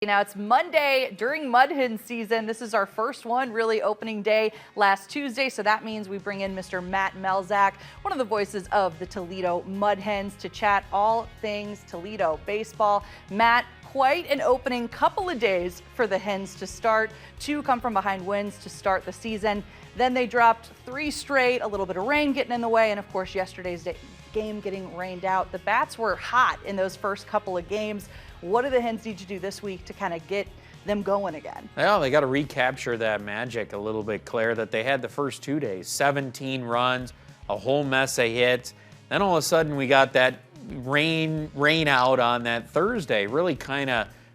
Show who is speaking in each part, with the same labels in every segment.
Speaker 1: Now it's Monday during Mud Hens season. This is our first one, really opening day last Tuesday. So that means we bring in Mr. Matt Melzak, one of the voices of the Toledo Mud Hens, to chat all things Toledo baseball. Matt, quite an opening couple of days for the Hens to start. 2 come from behind wins to start the season. Then they dropped 3 straight, a little bit of rain getting in the way, and of course yesterday's game getting rained out. The bats were hot in those first couple of games. What do the Hens need to do this week to kind of get them going again?
Speaker 2: Well, they got to recapture that magic a little bit, Claire, that they had the first 2 days. 17 runs, a whole mess of hits. Then all of a sudden we got that rain out on that Thursday. Really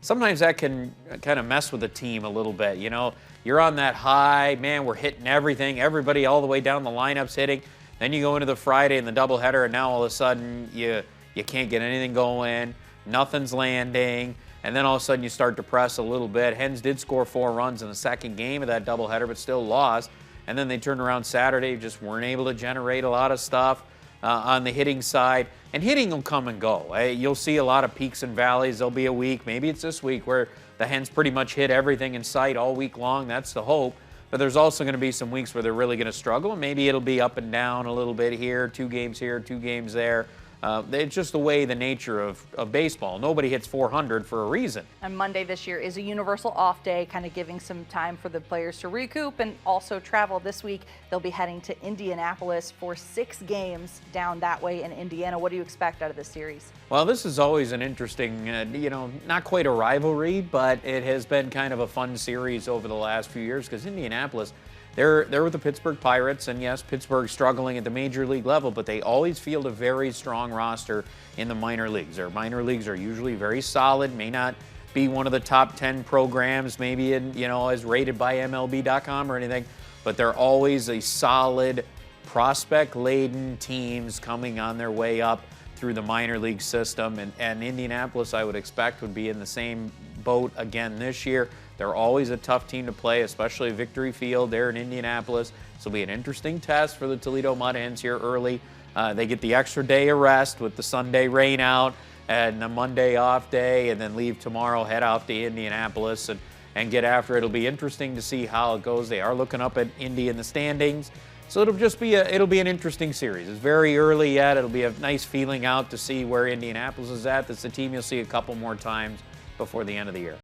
Speaker 2: sometimes that can kind of mess with the team a little bit. You know, you're on that high, man, we're hitting everything. Everybody all the way down the lineup's hitting. Then you go into the Friday and the doubleheader, and now all of a sudden you can't get anything going. Nothing's landing, and then all of a sudden you start to press a little bit. Hens did score 4 runs in the second game of that doubleheader, but still lost. And then they turned around Saturday, just weren't able to generate a lot of stuff on the hitting side. And hitting will come and go. You'll see a lot of peaks and valleys. There'll be a week, maybe it's this week, where the Hens pretty much hit everything in sight all week long. That's the hope. But there's also going to be some weeks where they're really going to struggle. And maybe it'll be up and down a little bit here, 2 games here, 2 games there. It's just the way, the nature of baseball. Nobody hits 400 for a reason.
Speaker 1: And Monday this year is a universal off day, kind of giving some time for the players to recoup and also travel. This week, they'll be heading to Indianapolis for 6 games down that way in Indiana. What do you expect out of this series? Well,
Speaker 2: this is always an interesting, not quite a rivalry, but it has been kind of a fun series over the last few years because Indianapolis, they're with the Pittsburgh Pirates, and yes, Pittsburgh's struggling at the major league level, but they always field a very strong roster in the minor leagues. Their minor leagues are usually very solid, may not be one of the top 10 programs, maybe as rated by MLB.com or anything, but they're always a solid, prospect-laden teams coming on their way up through the minor league system, and Indianapolis, I would expect, would be in the same boat again this year. They're always a tough team to play, especially Victory Field there in Indianapolis. This will be an interesting test for the Toledo Mud Hens here early. They get the extra day of rest with the Sunday rain out and the Monday off day, and then leave tomorrow, head off to Indianapolis and get after it. It'll be interesting to see how it goes. They are looking up at Indy in the standings. So it'll just be an interesting series. It's very early yet. It'll be a nice feeling out to see where Indianapolis is at. That's a team you'll see a couple more times before the end of the year.